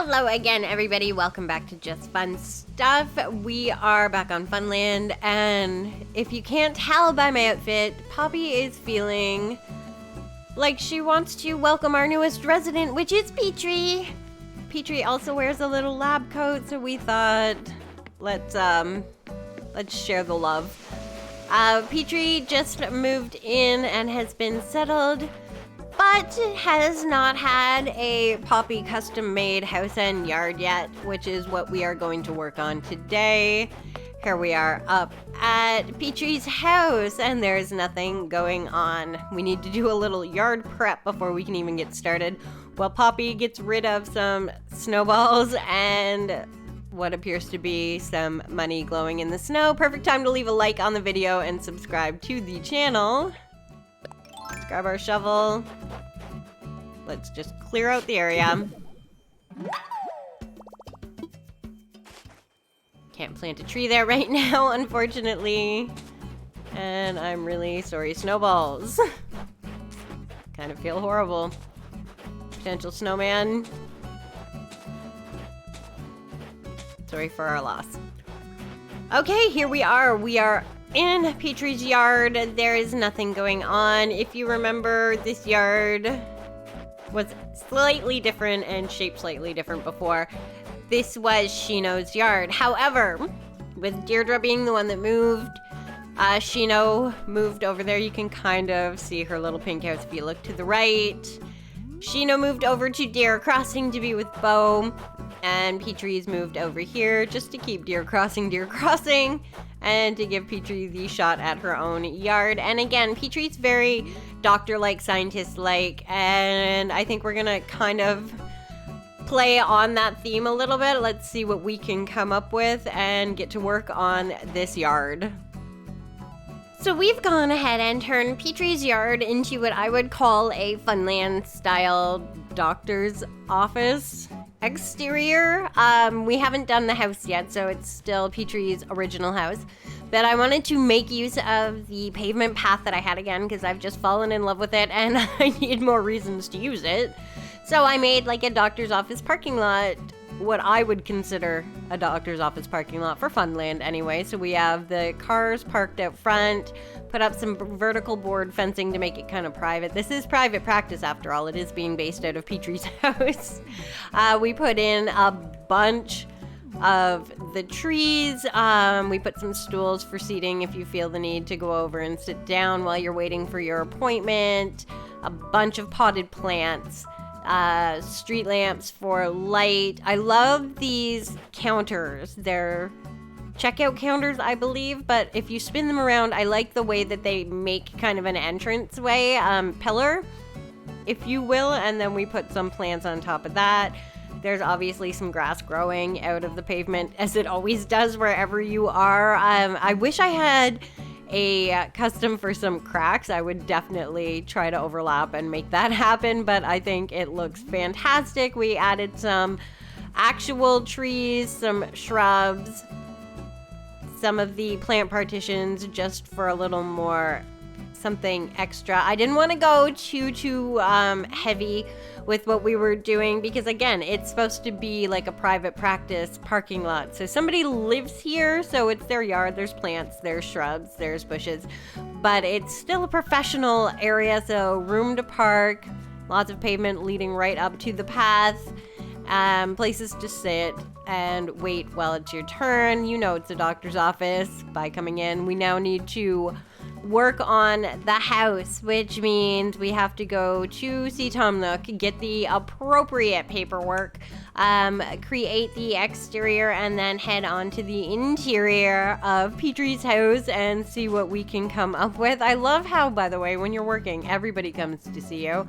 Hello again, everybody. Welcome back to Just Fun Stuff. We are back on Funland, and if you can't tell by my outfit, Poppy is feeling like she wants to welcome our newest resident, which is Petrie. Petrie also wears a little lab coat, so we thought, let's share the love. Petrie just moved in and has been settled, but has not had a Poppy custom-made house and yard yet, which is what we are going to work on today. Here we are up at Petrie's house, and there's nothing going on. We need to do a little yard prep before we can even get started, while Poppy gets rid of some snowballs and what appears to be some money glowing in the snow. Perfect time to leave a like on the video and subscribe to the channel. Let's grab our shovel. Let's just clear out the area. Can't plant a tree there right now, unfortunately. And I'm really sorry, snowballs. Kind of feel horrible. Potential snowman. Sorry for our loss. Okay, here we are. We are in Petrie's yard. There is nothing going on. If you remember, this yard was slightly different and shaped slightly different before. This was Shino's yard. However, with Deirdre being the one that moved, Shino moved over there. You can kind of see her little pink house if you look to the right. Shino moved over to Deer Crossing to be with Bo, and Petrie's moved over here just to keep Deer Crossing, and to give Petrie the shot at her own yard. And again, Petrie's very doctor-like, scientist-like, and I think we're gonna kind of play on that theme a little bit. Let's see what we can come up with and get to work on this yard. So we've gone ahead and turned Petrie's yard into what I would call a Funland-style doctor's office exterior. We haven't done the house yet, so it's still Petrie's original house. But I wanted to make use of the pavement path that I had again, because I've just fallen in love with it and I need more reasons to use it. So I made like a doctor's office parking lot, what I would consider a doctor's office parking lot for Funland anyway. So we have the cars parked out front, put up some vertical board fencing to make it kind of private. This is private practice after all. It is being based out of Petrie's house. We put in a bunch of the trees. We put some stools for seating if you feel the need to go over and sit down while you're waiting for your appointment. A bunch of potted plants. Street lamps for light. I love these counters. They're checkout counters, I believe, but if you spin them around, I like the way that they make kind of an entranceway pillar, if you will, and then we put some plants on top of that. There's obviously some grass growing out of the pavement, as it always does wherever you are. I wish I had a custom for some cracks. I would definitely try to overlap and make that happen, but I think it looks fantastic. We added some actual trees, some shrubs, some of the plant partitions just for a little more something extra. I didn't want to go too heavy with what we were doing because again, it's supposed to be like a private practice parking lot. So somebody lives here, so it's their yard. There's plants, there's shrubs, there's bushes, but it's still a professional area. So room to park, lots of pavement leading right up to the path, places to sit and wait while it's your turn. You know it's a doctor's office by coming in. We now need to work on the house, which means we have to go to Seatomnook, get the appropriate paperwork, create the exterior, and then head on to the interior of Petrie's house and see what we can come up with. I love how, by the way, when you're working, everybody comes to see you.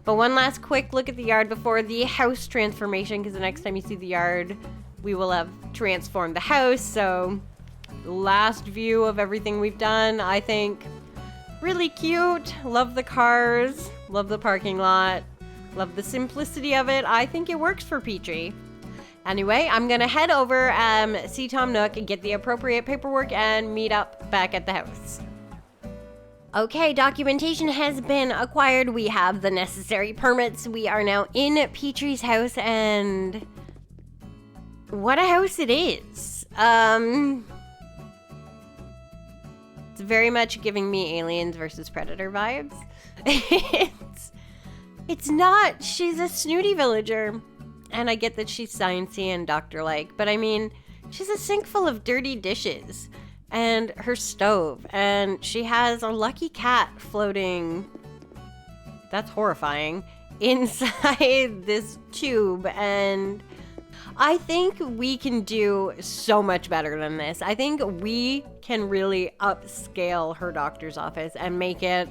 But one last quick look at the yard before the house transformation, because the next time you see the yard, we will have transformed the house. So last view of everything we've done, I think really cute. Love the cars, love the parking lot, love the simplicity of it. I think it works for Petrie. Anyway, I'm gonna head over Seatomnook and get the appropriate paperwork and meet up back at the house. Okay, documentation has been acquired. We have the necessary permits. We are now in Petrie's house, and what a house it is. It's very much giving me Aliens versus Predator vibes. It's not. She's a snooty villager. And I get that she's sciencey and doctor-like, but I mean, she's a sink full of dirty dishes and her stove, and she has a lucky cat floating, that's horrifying, inside this tube. And I think we can do so much better than this. I think we can really upscale her doctor's office and make it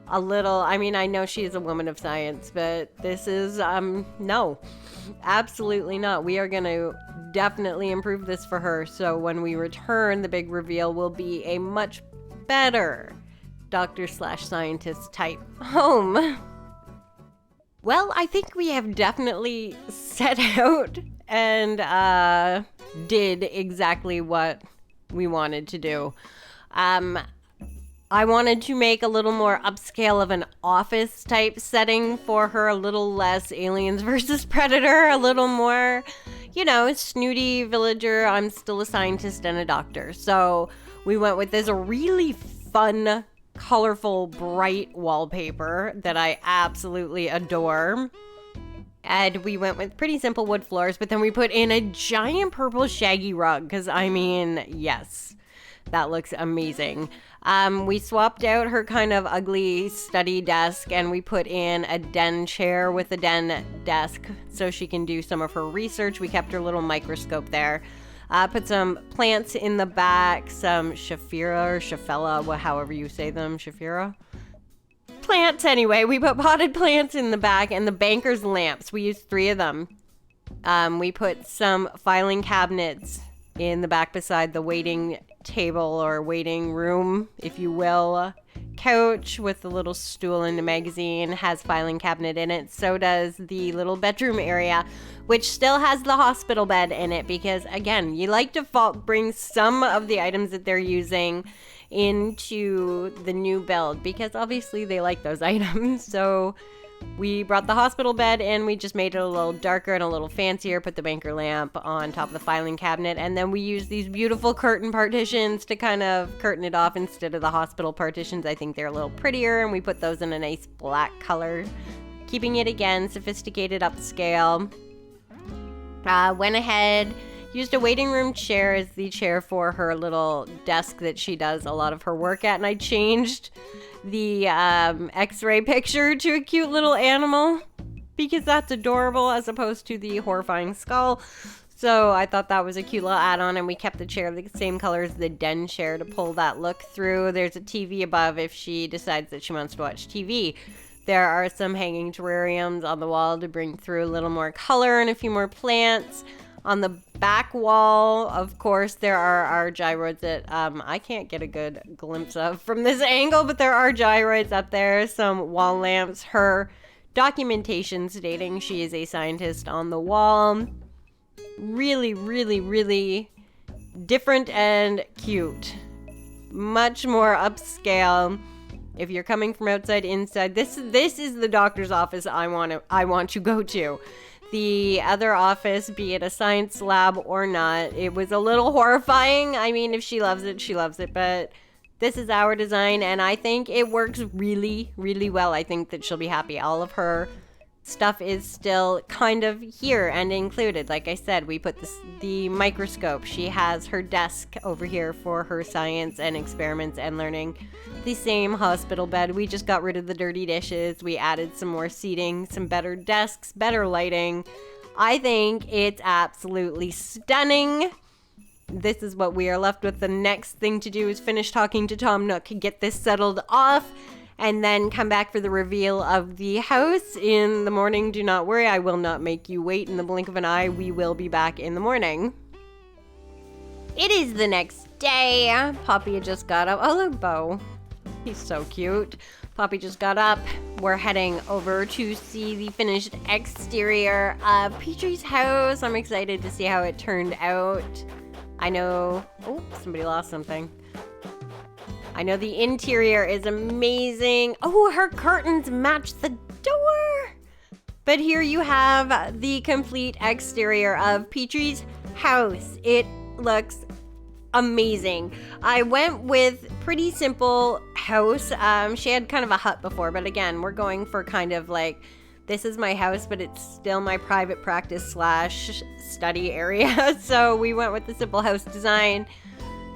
a little, I mean, I know she's a woman of science, but this is, no, absolutely not. We are going to definitely improve this for her. So when we return, the big reveal will be a much better doctor/scientist type home. Well, I think we have definitely set out and did exactly what we wanted to do. I wanted to make a little more upscale of an office type setting for her, a little less Aliens versus Predator, a little more, you know, snooty villager. I'm still a scientist and a doctor. So we went with this really fun, colorful, bright wallpaper that I absolutely adore. And we went with pretty simple wood floors, but then we put in a giant purple shaggy rug because, I mean, yes, that looks amazing. We swapped out her kind of ugly study desk and we put in a den chair with a den desk so she can do some of her research. We kept her little microscope there. Put some plants in the back, some Shafira or Shafella, however you say them, Shafira? Plants anyway. We put potted plants in the back and the banker's lamps. We used 3 of them. We put some filing cabinets in the back beside the waiting table or waiting room, if you will. Couch with a little stool and a magazine, has filing cabinet in it. So does the little bedroom area, which still has the hospital bed in it because, again, you like to bring some of the items that they're using into the new build because obviously they like those items. So we brought the hospital bed and we just made it a little darker and a little fancier, put the banker lamp on top of the filing cabinet, and then we used these beautiful curtain partitions to kind of curtain it off instead of the hospital partitions. I think they're a little prettier, and we put those in a nice black color, keeping it, again, sophisticated, upscale. Went ahead, used a waiting room chair as the chair for her little desk that she does a lot of her work at, and I changed the x-ray picture to a cute little animal because that's adorable as opposed to the horrifying skull. So I thought that was a cute little add-on, and we kept the chair the same color as the den chair to pull that look through. There's a TV above if she decides that she wants to watch TV. There are some hanging terrariums on the wall to bring through a little more color and a few more plants. On the back wall, of course, there are our gyroids that I can't get a good glimpse of from this angle, but there are gyroids up there, some wall lamps, her documentation stating she is a scientist on the wall. Really, really, really different and cute. Much more upscale. If you're coming from outside inside, this is the doctor's office I want to go to. The other office, be it a science lab or not, it was a little horrifying. I mean, if she loves it, she loves it, but this is our design, and I think it works really, really well. I think that she'll be happy. All of her stuff is still kind of here and included. Like I said, we put the microscope. She has her desk over here for her science and experiments and learning. The same hospital bed. We just got rid of the dirty dishes. We added some more seating, some better desks, better lighting. I think it's absolutely stunning. This is what we are left with. The next thing to do is finish talking to Tom Nook, get this settled off, and then come back for the reveal of the house in the morning. Do not worry, I will not make you wait in the blink of an eye. We will be back in the morning. It is the next day. Poppy had just got up. Oh, look, Bo. He's so cute. Poppy just got up. We're heading over to see the finished exterior of Petrie's house. I'm excited to see how it turned out. I know... Oh, somebody lost something. I know the interior is amazing. Oh, her curtains match the door. But here you have the complete exterior of Petrie's house. It looks amazing. I went with pretty simple house. She had kind of a hut before, but again, we're going for kind of like, this is my house, but it's still my private practice slash study area. So we went with the simple house design,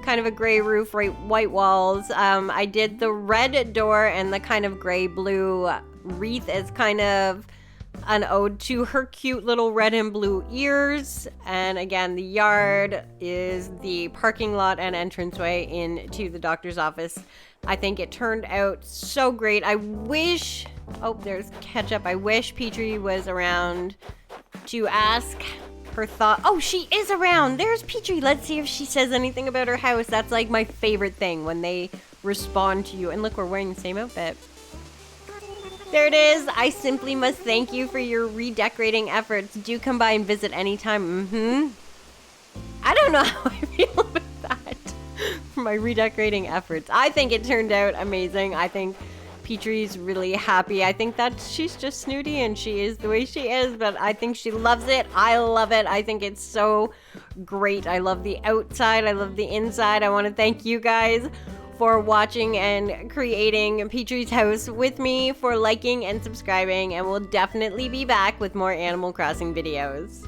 kind of a gray roof, white walls. I did the red door and the kind of gray blue wreath as kind of an ode to her cute little red and blue ears. And again, the yard is the parking lot and entranceway into the doctor's office. I think it turned out so great. I wish, oh, there's ketchup. I wish Petrie was around to ask her thought. Oh, she is around. There's Petrie. Let's see if she says anything about her house. That's like my favorite thing, when they respond to you. And look, we're wearing the same outfit. There it is. I simply must thank you for your redecorating efforts. Do come by and visit anytime. I don't know how I feel about that. For my redecorating efforts. I think it turned out amazing. I think Petrie's really happy. I think that she's just snooty and she is the way she is, but I think she loves it. I love it. I think it's so great. I love the outside. I love the inside. I want to thank you guys for watching and creating Petrie's house with me, for liking and subscribing, and we'll definitely be back with more Animal Crossing videos.